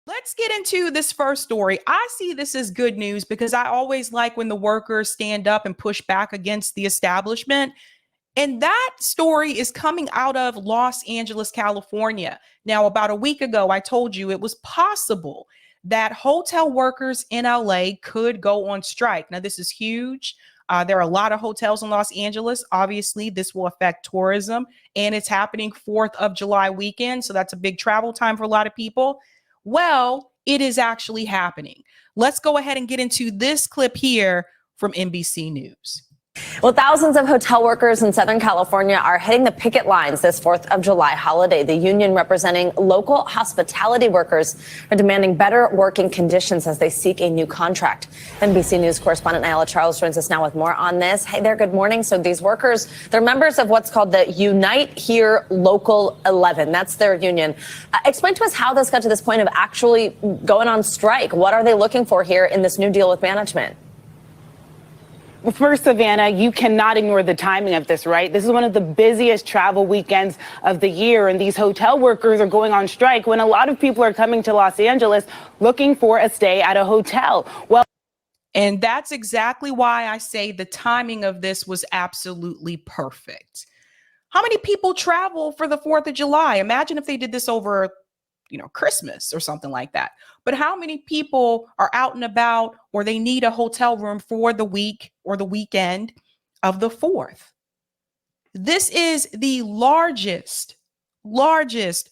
Let's get into this first story. I see this as good news because I always like when the workers stand up and push back against the establishment. And that story is coming out of Los Angeles, California. Now, about a week ago, I told you it was possible that hotel workers in LA could go on strike. Now, this is huge. There are a lot of hotels in Los Angeles. Obviously, this will affect tourism, and it's happening 4th of July weekend. So that's a big travel time for a lot of people. Well, it is actually happening. Let's go ahead and get into this clip here from NBC News. Well, thousands of hotel workers in Southern California are hitting the picket lines this 4th of July holiday. The union representing local hospitality workers are demanding better working conditions as they seek a new contract. NBC News correspondent Nyla Charles joins us now with more on this. Hey there, good morning. So these workers, they're members of what's called the Unite Here Local 11. That's their union. Explain to us how this got to this point of actually going on strike. What are they looking for here in this new deal with management? Well, first, Savannah, you cannot ignore the timing of this, right? This is one of the busiest travel weekends of the year, and these hotel workers are going on strike when a lot of people are coming to Los Angeles looking for a stay at a hotel. Well, and that's exactly why I say the timing of this was absolutely perfect. How many people travel for the 4th of July? Imagine if they did this over, Christmas or something like that. But how many people are out and about or they need a hotel room for the week or the weekend of the 4th? This is the largest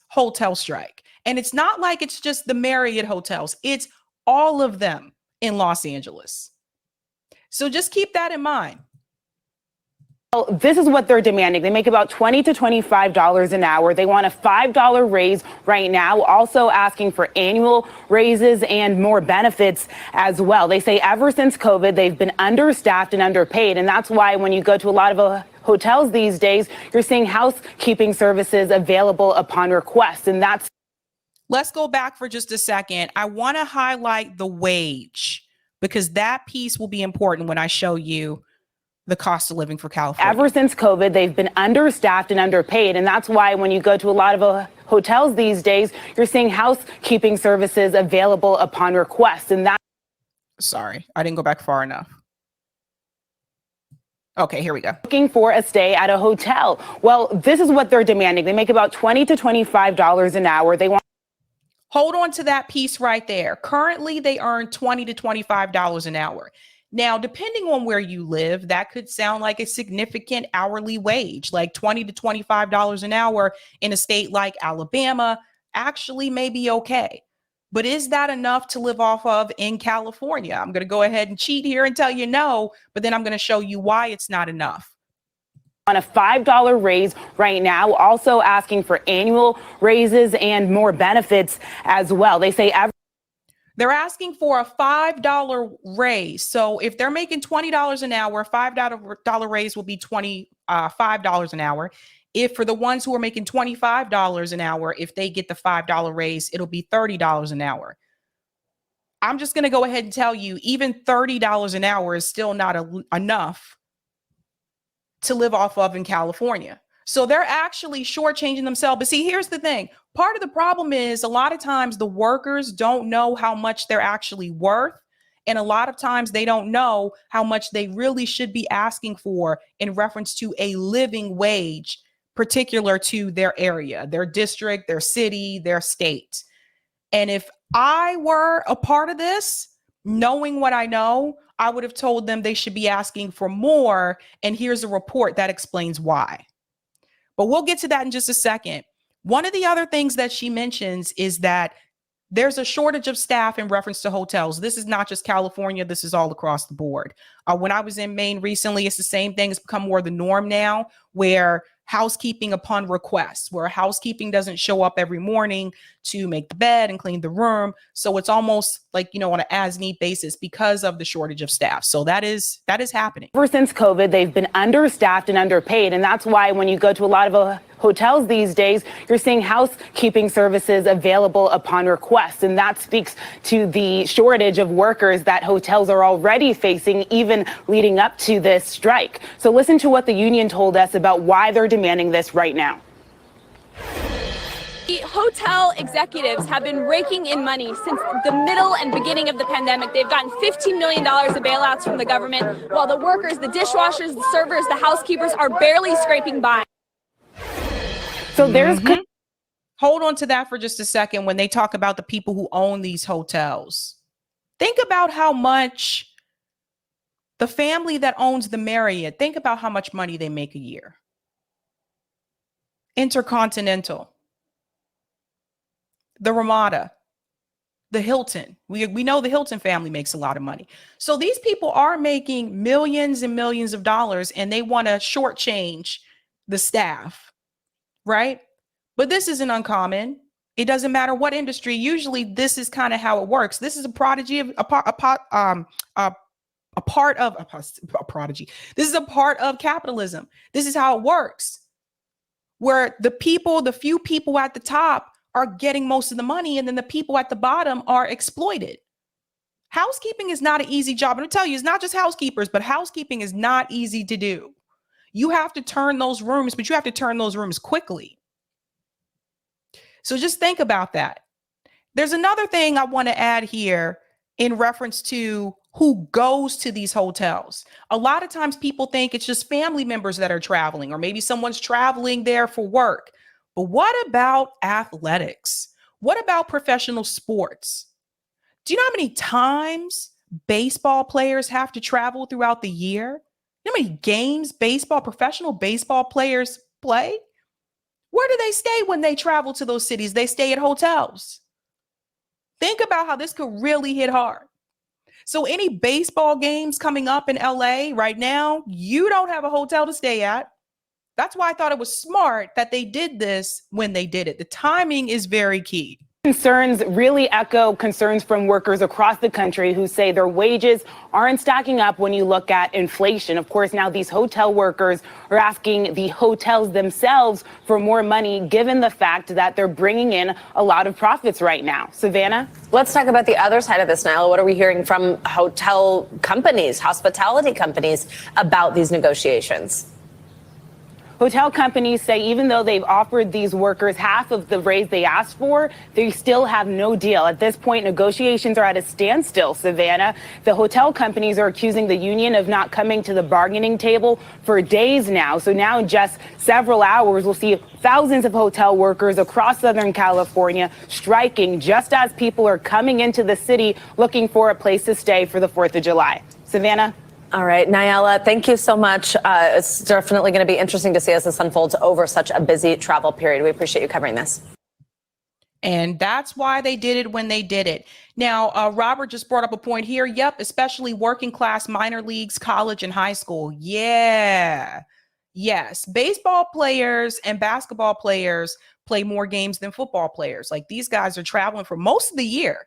hotel strike. And it's not like it's just the Marriott hotels. It's all of them in Los Angeles. So just keep that in mind. Well, this is what they're demanding. They make about $20 to $25 an hour. They want a $5 raise right now, also asking for annual raises and more benefits as well. They say ever since COVID, they've been understaffed and underpaid. And that's why when you go to a lot of hotels these days, you're seeing housekeeping services available upon request. And that's. Let's go back for just a second. I want to highlight the wage because that piece will be important when I show you the cost of living for California. Ever since COVID, they've been understaffed and underpaid. And that's why when you go to a lot of hotels these days, you're seeing housekeeping services available upon request. And that. Sorry, I didn't go back far enough. Okay, here we go. Looking for a stay at a hotel. Well, this is what they're demanding. They make about $20 to $25 an hour. They want. Hold on to that piece right there. Currently, they earn $20 to $25 an hour. Now, depending on where you live, that could sound like a significant hourly wage, like $20 to $25 an hour in a state like Alabama actually may be okay. But is that enough to live off of in California? I'm going to go ahead and cheat here and tell you no, but then I'm going to show you why it's not enough. On a $5 raise right now, also asking for annual raises and more benefits as well. They say they're asking for a $5 raise. So if they're making $20 an hour, a $5 raise will be $25 an hour. If for the ones who are making $25 an hour, if they get the $5 raise, it'll be $30 an hour. I'm just going to go ahead and tell you, even $30 an hour is still not enough to live off of in California. So they're actually shortchanging themselves. But see, here's the thing. Part of the problem is a lot of times the workers don't know how much they're actually worth. And a lot of times they don't know how much they really should be asking for in reference to a living wage, particular to their area, their district, their city, their state. And if I were a part of this, knowing what I know, I would have told them they should be asking for more. And here's a report that explains why. But we'll get to that in just a second. One of the other things that she mentions is that there's a shortage of staff in reference to hotels. This is not just California. This is all across the board. When I was in Maine recently, it's the same thing. It's become more the norm now, where housekeeping upon request, where housekeeping doesn't show up every morning to make the bed and clean the room. So it's almost like, on an as-need basis because of the shortage of staff. So that is happening. Ever since COVID, they've been understaffed and underpaid. And that's why when you go to a lot of hotels these days, you're seeing housekeeping services available upon request. And that speaks to the shortage of workers that hotels are already facing, even leading up to this strike. So listen to what the union told us about why they're demanding this right now. The hotel executives have been raking in money since the middle and beginning of the pandemic. They've gotten $15 million of bailouts from the government, while the workers, the dishwashers, the servers, the housekeepers are barely scraping by. So there's Hold on to that for just a second when they talk about the people who own these hotels. Think about how much the family that owns the Marriott, think about how much money they make a year. Intercontinental, the Ramada, the Hilton. We know the Hilton family makes a lot of money. So these people are making millions and millions of dollars, and they want to shortchange the staff, right? But this isn't uncommon. It doesn't matter what industry. Usually this is kind of how it works. This is a prodigy of a prodigy. This is a part of capitalism. This is how it works, where the few people at the top are getting most of the money, and then the people at the bottom are exploited. Housekeeping is not an easy job. I'm gonna tell you, it's not just housekeepers, but housekeeping is not easy to do. You have to turn those rooms, but you have to turn those rooms quickly. So just think about that. There's another thing I want to add here in reference to who goes to these hotels. A lot of times people think it's just family members that are traveling, or maybe someone's traveling there for work. But what about athletics? What about professional sports? Do you know how many times baseball players have to travel throughout the year? You know how many games professional baseball players play? Where do they stay when they travel to those cities? They stay at hotels. Think about how this could really hit hard. So any baseball games coming up in LA right now, you don't have a hotel to stay at. That's why I thought it was smart that they did this when they did it. The timing is very key. Concerns really echo concerns from workers across the country who say their wages aren't stacking up when you look at inflation. Of course, now these hotel workers are asking the hotels themselves for more money, given the fact that they're bringing in a lot of profits right now. Savannah? Let's talk about the other side of this, Nyla. What are we hearing from hotel companies, hospitality companies about these negotiations? Hotel companies say even though they've offered these workers half of the raise they asked for, they still have no deal. At this point, negotiations are at a standstill, Savannah. The hotel companies are accusing the union of not coming to the bargaining table for days now. So now in just several hours, we'll see thousands of hotel workers across Southern California striking just as people are coming into the city looking for a place to stay for the 4th of July. Savannah? All right, Nyla, thank you so much. It's definitely going to be interesting to see as this unfolds over such a busy travel period. We appreciate you covering this. And that's why they did it when they did it. Now, Robert just brought up a point here. Yep, especially working class minor leagues, college and high school. Yeah. Yes. Baseball players and basketball players play more games than football players. Like these guys are traveling for most of the year.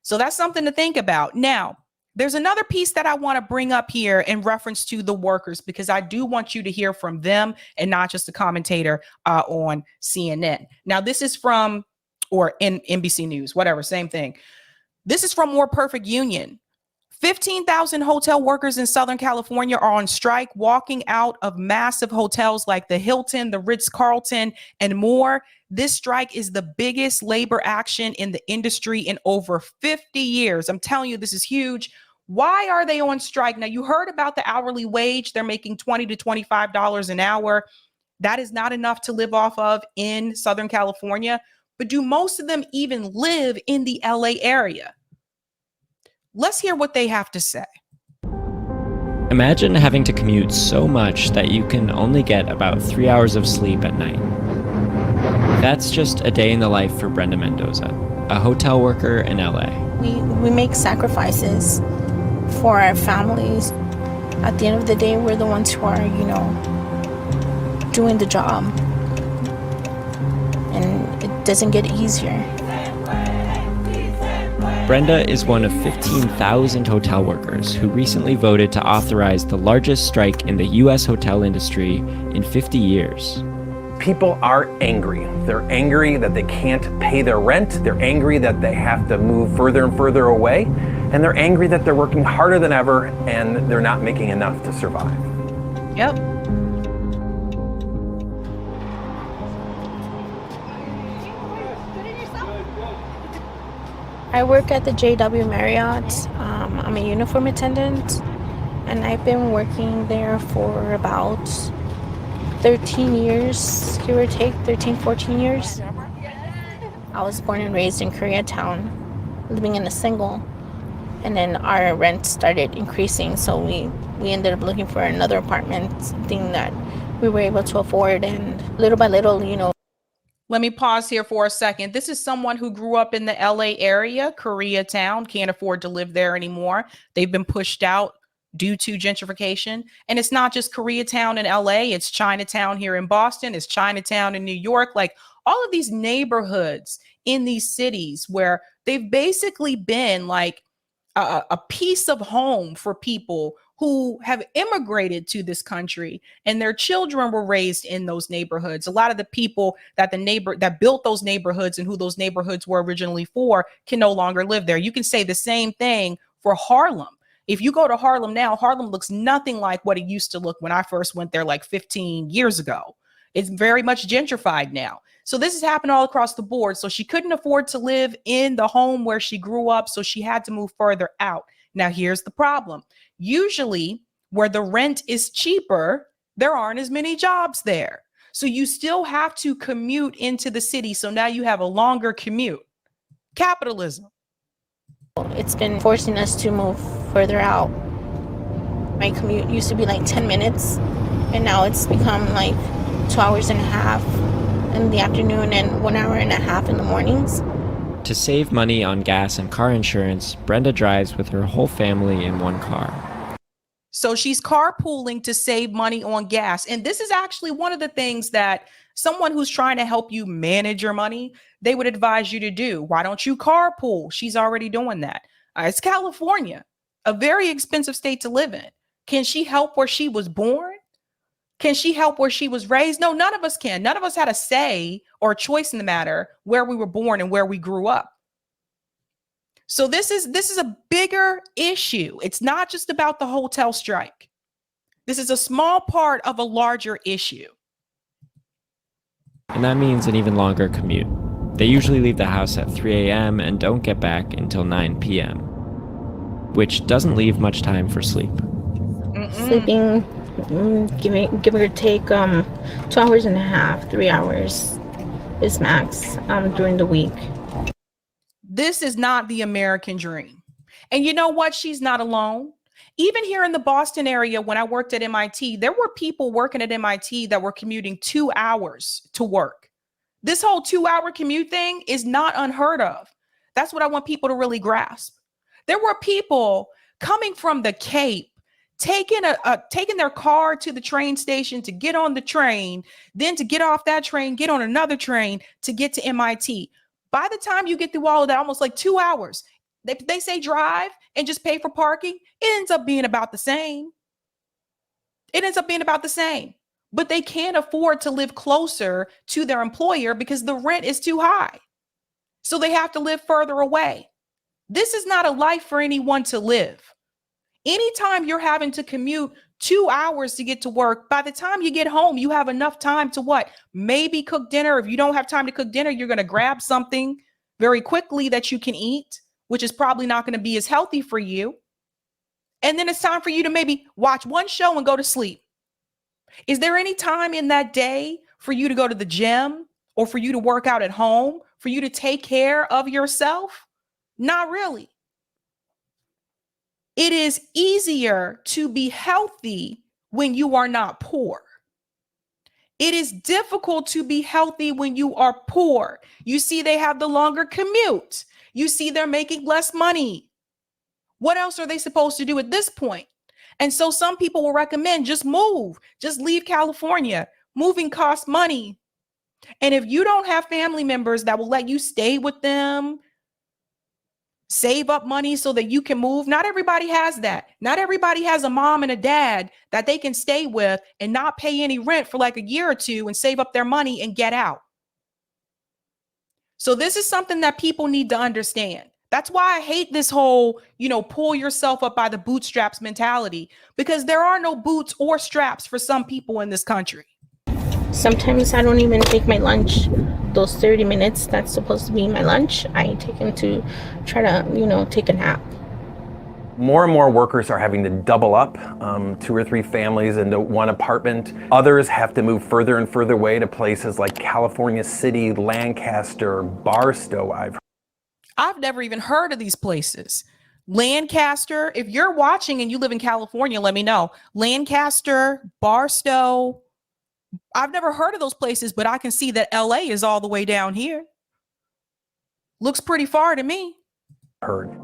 So that's something to think about. Now, there's another piece that I want to bring up here in reference to the workers, because I do want you to hear from them and not just a commentator on CNN. Now, this is from, or in NBC News, whatever, same thing. This is from More Perfect Union. 15,000 hotel workers in Southern California are on strike, walking out of massive hotels like the Hilton, the Ritz-Carlton, and more. This strike is the biggest labor action in the industry in over 50 years. I'm telling you, this is huge. Why are they on strike? Now, you heard about the hourly wage. They're making $20 to $25 an hour. That is not enough to live off of in Southern California. But do most of them even live in the LA area? Let's hear what they have to say. Imagine having to commute so much that you can only get about 3 hours of sleep at night. That's just a day in the life for Brenda Mendoza, a hotel worker in LA. We make sacrifices for our families. At the end of the day, we're the ones who are, doing the job. And it doesn't get easier. Brenda is one of 15,000 hotel workers who recently voted to authorize the largest strike in the U.S. hotel industry in 50 years. People are angry. They're angry that they can't pay their rent. They're angry that they have to move further and further away. And they're angry that they're working harder than ever and they're not making enough to survive. Yep. I work at the JW Marriott. I'm a uniform attendant, and I've been working there for about 13 years, give or take, 13, 14 years. I was born and raised in Koreatown, living in a single, and then our rent started increasing, so we ended up looking for another apartment, something that we were able to afford, and little by little, Let me pause here for a second. This is someone who grew up in the LA area, Koreatown, can't afford to live there anymore. They've been pushed out due to gentrification. And it's not just Koreatown in LA, it's Chinatown here in Boston, it's Chinatown in New York, like all of these neighborhoods in these cities where they've basically been like a piece of home for people who have immigrated to this country, and their children were raised in those neighborhoods. A lot of the people that built those neighborhoods and who those neighborhoods were originally for can no longer live there. You can say the same thing for Harlem. If you go to Harlem now, Harlem looks nothing like what it used to look when I first went there like 15 years ago. It's very much gentrified now. So this has happened all across the board. So she couldn't afford to live in the home where she grew up, so she had to move further out. Now, here's the problem. Usually where the rent is cheaper, there aren't as many jobs there. So you still have to commute into the city. So now you have a longer commute. Capitalism. it's been forcing us to move further out. My commute used to be like 10 minutes, and now it's become like 2 hours and a half in the afternoon and 1 hour and a half in the mornings. To save money on gas and car insurance, Brenda drives with her whole family in one car. So she's carpooling to save money on gas. And this is actually one of the things that someone who's trying to help you manage your money, they would advise you to do. Why don't you carpool? She's already doing that. It's California, a very expensive state to live in. Can she help where she was born? Can she help where she was raised? No, none of us can. None of us had a say or a choice in the matter where we were born and where we grew up. So this is a bigger issue. It's not just about the hotel strike. This is a small part of a larger issue. And that means an even longer commute. They usually leave the house at 3 a.m. and don't get back until 9 p.m., which doesn't leave much time for sleep. Sleeping, give or take 2 hours and a half, 3 hours is max during the week. This is not the American dream. And you know what? She's not alone. Even here in the Boston area, when I worked at MIT, there were people working at MIT that were commuting 2 hours to work. This whole 2-hour commute thing is not unheard of. That's what I want people to really grasp. There were people coming from the Cape, taking their car to the train station to get on the train, then to get off that train, get on another train to get to MIT. By the time you get through all of that, almost like 2 hours, they say drive and just pay for parking. It ends up being about the same. It ends up being about the same. But they can't afford to live closer to their employer because the rent is too high. So they have to live further away. This is not a life for anyone to live. Anytime you're having to commute 2 hours to get to work, by the time you get home, you have enough time to what? Maybe cook dinner. If you don't have time to cook dinner, you're going to grab something very quickly that you can eat, which is probably not going to be as healthy for you. And then it's time for you to maybe watch one show and go to sleep. Is there any time in that day for you to go to the gym or for you to work out at home, for you to take care of yourself? Not really. It is easier to be healthy when you are not poor. It is difficult to be healthy when you are poor. You see, they have the longer commute. You see, they're making less money. What else are they supposed to do at this point? And so some people will recommend just move, just leave California. Moving costs money. And if you don't have family members that will let you stay with them, save up money so that you can move. Not everybody has that. Not everybody has a mom and a dad that they can stay with and not pay any rent for like a year or two and save up their money and get out. So this is something that people need to understand. That's why I hate this whole, pull yourself up by the bootstraps mentality, because there are no boots or straps for some people in this country. Sometimes I don't even take my lunch those 30 minutes that's supposed to be my lunch, I take them to try to, take a nap. More and more workers are having to double up, 2 or 3 families into one apartment. Others have to move further and further away to places like California City, Lancaster, Barstow. I've never even heard of these places. Lancaster, if you're watching and you live in California, let me know. Lancaster, Barstow, I've never heard of those places, but I can see that LA is all the way down here. Looks pretty far to me.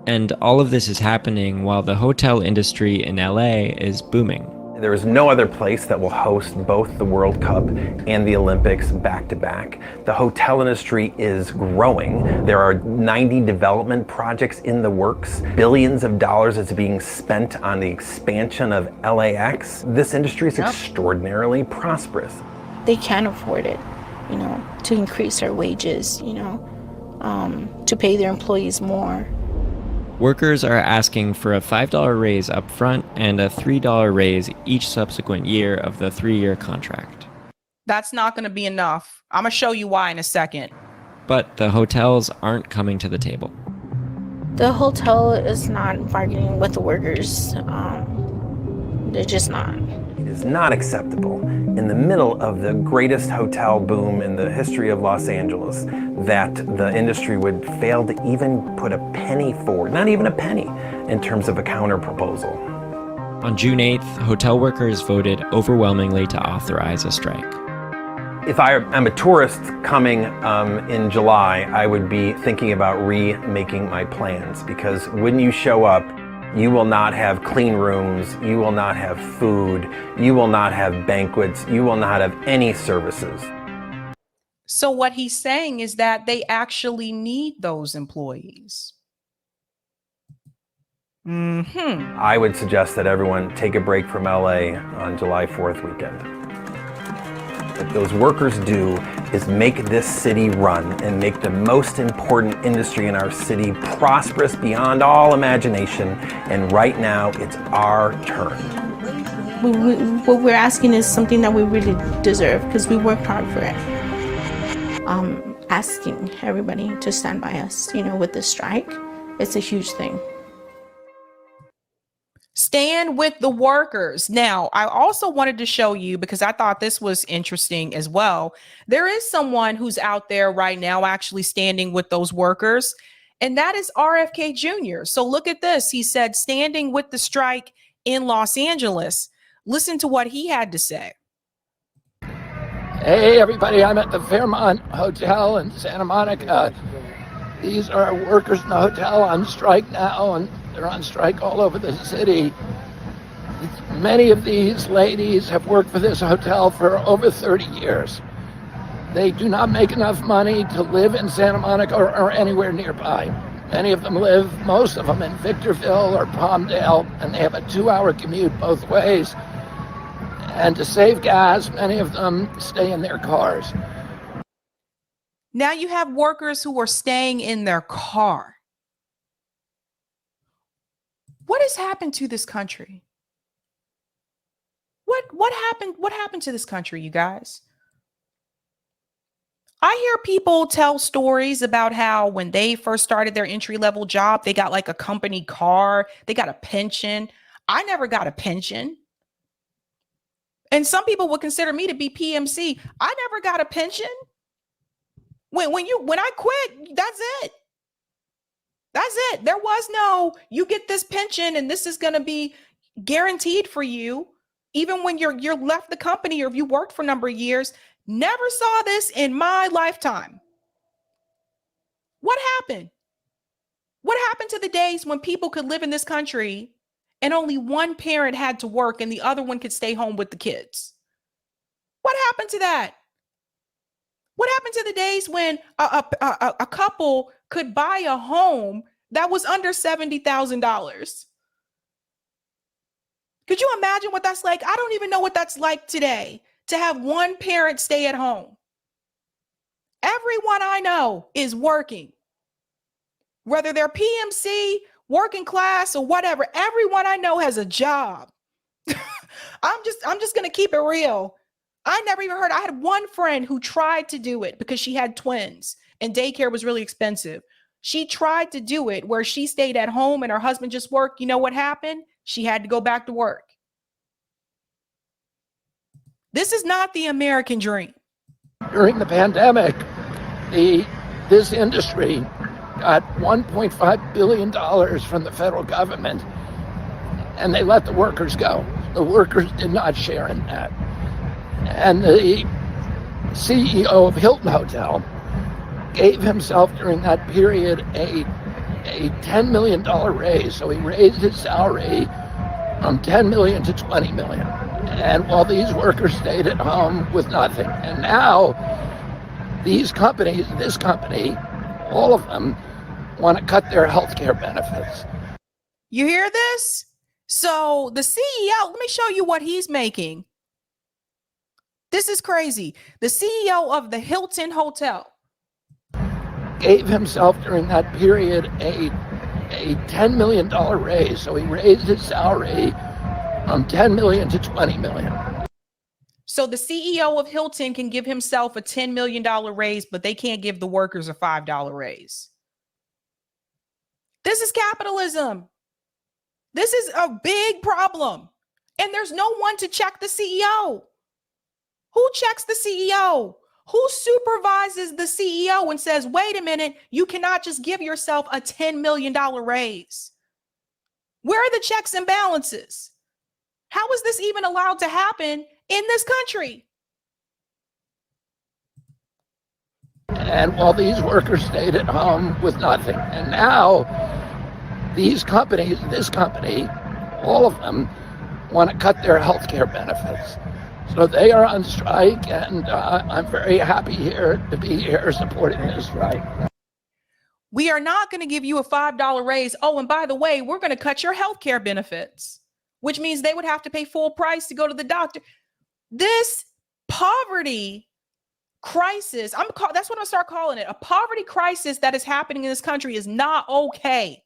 And all of this is happening while the hotel industry in LA is booming. There is no other place that will host both the World Cup and the Olympics back to back. The hotel industry is growing. There are 90 development projects in the works. Billions of dollars is being spent on the expansion of LAX. This industry is extraordinarily prosperous. They can't afford it, to increase their wages, to pay their employees more. Workers are asking for a $5 raise up front and a $3 raise each subsequent year of the 3-year contract. That's not going to be enough. I'm going to show you why in a second. But the hotels aren't coming to the table. The hotel is not bargaining with the workers. They're just not. It is not acceptable in the middle of the greatest hotel boom in the history of Los Angeles that the industry would fail to even put a penny forward, not even a penny, in terms of a counter proposal. On June 8th, hotel workers voted overwhelmingly to authorize a strike. If I'm a tourist coming in July, I would be thinking about remaking my plans, because when you show up, you will not have clean rooms, you will not have food, you will not have banquets, you will not have any services. So what he's saying is that they actually need those employees. I would suggest that everyone take a break from LA on July 4th weekend. What those workers do is make this city run and make the most important industry in our city prosperous beyond all imagination. And right now, it's our turn. What we're asking is something that we really deserve, because we worked hard for it. Asking everybody to stand by us, with the strike, it's a huge thing. Stand with the workers. Now, I also wanted to show you, because I thought this was interesting as well. There is someone who's out there right now actually standing with those workers, and that is RFK Jr. So look at this. He said, standing with the strike in Los Angeles. Listen to what he had to say. Hey, everybody, I'm at the Fairmont Hotel in Santa Monica. These are workers in the hotel on strike now, and they're on strike all over the city. Many of these ladies have worked for this hotel for over 30 years. They do not make enough money to live in Santa Monica or anywhere nearby. Many of them live, most of them, in Victorville or Palmdale, and they have a 2-hour commute both ways. And to save gas, many of them stay in their cars. Now you have workers who are staying in their car. What has happened to this country? What happened to this country, you guys? I hear people tell stories about how when they first started their entry-level job, they got like a company car, they got a pension. I never got a pension. And some people would consider me to be PMC. I never got a pension. When I quit, that's it. That's it. There was no, you get this pension and this is going to be guaranteed for you. Even when you're left the company, or if you worked for a number of years, never saw this in my lifetime. What happened? What happened to the days when people could live in this country and only one parent had to work and the other one could stay home with the kids? What happened to that? What happened to the days when a couple could buy a home that was under $70,000? Could you imagine what that's like? I don't even know what that's like today, to have one parent stay at home. Everyone I know is working, whether they're PMC, working class, or whatever. Everyone I know has a job. I'm just going to keep it real. I never even heard. I had one friend who tried to do it because she had twins and daycare was really expensive. She tried to do it where she stayed at home and her husband just worked. You know what happened? She had to go back to work. This is not the American dream. During the pandemic, this industry got $1.5 billion from the federal government, and they let the workers go. The workers did not share in that. And the CEO of Hilton Hotel gave himself during that period a $10 million raise. So he raised his salary from $10 million to $20 million. And while these workers stayed at home with nothing. And now these companies, this company, all of them want to cut their health care benefits. You hear this? So the CEO, let me show you what he's making. This is crazy. The CEO of the Hilton Hotel gave himself during that period a $10 million raise. So he raised his salary from $10 million to $20 million. So the CEO of Hilton can give himself a $10 million raise, but they can't give the workers a $5 raise. This is capitalism. This is a big problem. And there's no one to check the CEO. Who checks the CEO? Who supervises the CEO and says, wait a minute, you cannot just give yourself a $10 million raise? Where are the checks and balances? How is this even allowed to happen in this country? And while these workers stayed at home with nothing. And now these companies, this company, all of them want to cut their health care benefits. So they are on strike, and I'm very happy to be here supporting this strike. We are not going to give you a $5 raise. Oh, and by the way, we're going to cut your health care benefits, which means they would have to pay full price to go to the doctor. This poverty crisis, that's what I'm gonna start calling it. A poverty crisis that is happening in this country is not okay.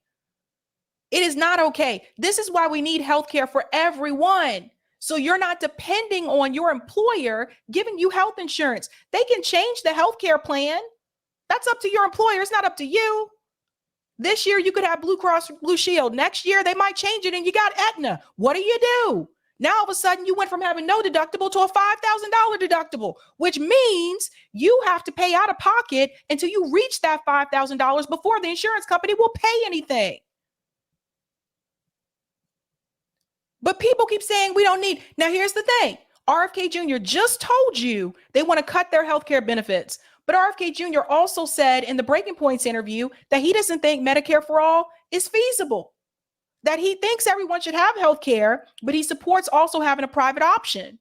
It is not okay. This is why we need health care for everyone. So you're not depending on your employer giving you health insurance. They can change the healthcare plan. That's up to your employer. It's not up to you. This year you could have Blue Cross Blue Shield. Next year they might change it and you got Aetna. What do? Now all of a sudden you went from having no deductible to a $5,000 deductible, which means you have to pay out of pocket until you reach that $5,000 before the insurance company will pay anything. But people keep saying we don't need. Now, here's the thing. RFK Jr. just told you they want to cut their health care benefits. But RFK Jr. also said in the Breaking Points interview that he doesn't think Medicare for all is feasible, that he thinks everyone should have health care, but he supports also having a private option.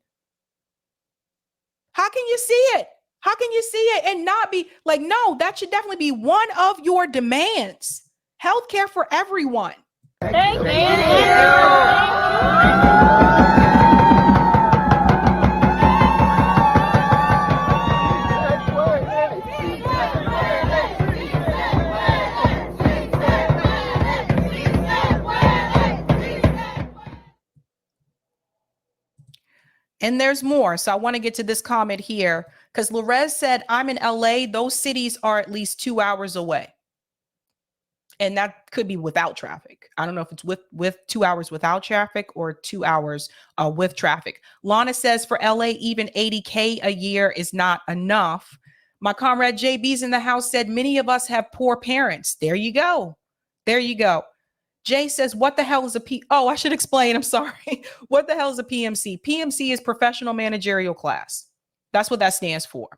How can you see it? How can you see it and not be like, no, that should definitely be one of your demands. Health care for everyone. Thank you. And there's more. So I want to get to this comment here because Lorez said, I'm in LA. Those cities are at least 2 hours away. And that could be without traffic. I don't know if it's with 2 hours without traffic or 2 hours with traffic. Lana says for LA, even $80K a year is not enough. My comrade JB's in the house said, many of us have poor parents. There you go. There you go. Jay says, what the hell is Oh, I should explain. I'm sorry. What the hell is a PMC? PMC is professional managerial class. That's what that stands for.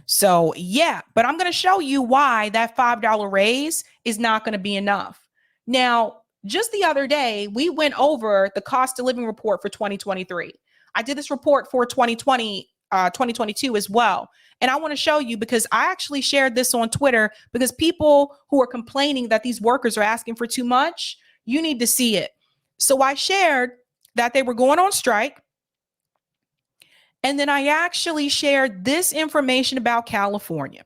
So yeah, but I'm going to show you why that $5 raise is not going to be enough. Now, just the other day, we went over the cost of living report for 2023. I did this report for 2022 as well. And I want to show you because I actually shared this on Twitter because people who are complaining that these workers are asking for too much, you need to see it. So I shared that they were going on strike. And then I actually shared this information about California.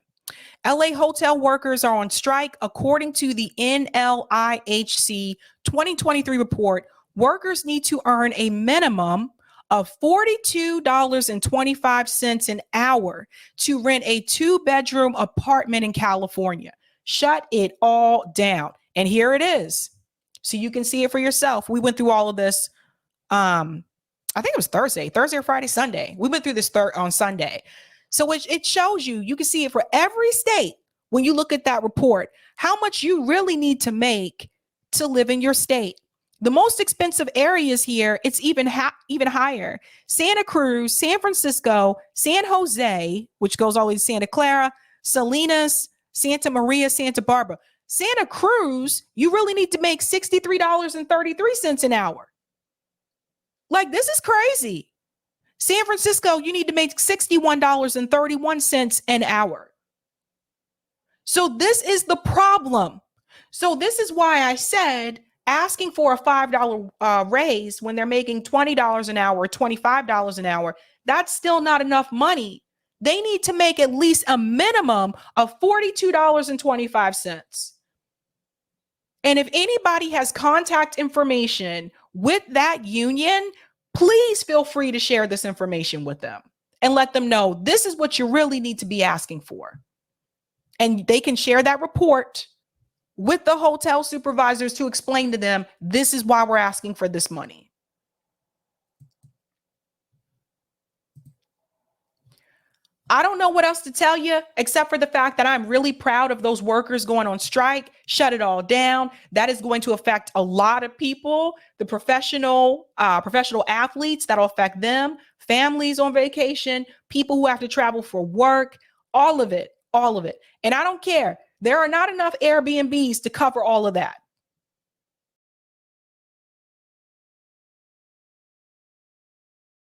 LA hotel workers are on strike. According to the NLIHC 2023 report, workers need to earn a minimum of $42.25 an hour to rent a 2-bedroom apartment in California. Shut it all down. And here it is. So you can see it for yourself. We went through all of this. I think it was Thursday or Friday, Sunday. We went through this on Sunday. So it shows you, you can see it for every state when you look at that report, how much you really need to make to live in your state. The most expensive areas here, it's even higher. Santa Cruz, San Francisco, San Jose, which goes all the way to Santa Clara, Salinas, Santa Maria, Santa Barbara. Santa Cruz, you really need to make $63.33 an hour. Like, this is crazy. San Francisco, you need to make $61.31 an hour. So this is the problem. So this is why I said asking for a $5 raise when they're making $20 an hour, $25 an hour, that's still not enough money. They need to make at least a minimum of $42.25. And if anybody has contact information with that union, please feel free to share this information with them and let them know this is what you really need to be asking for. And they can share that report with the hotel supervisors to explain to them, this is why we're asking for this money. I don't know what else to tell you, except for the fact that I'm really proud of those workers going on strike. Shut it all down. That is going to affect a lot of people, the professional athletes, that'll affect them, families on vacation, people who have to travel for work, all of it. And I don't care. There are not enough Airbnbs to cover all of that.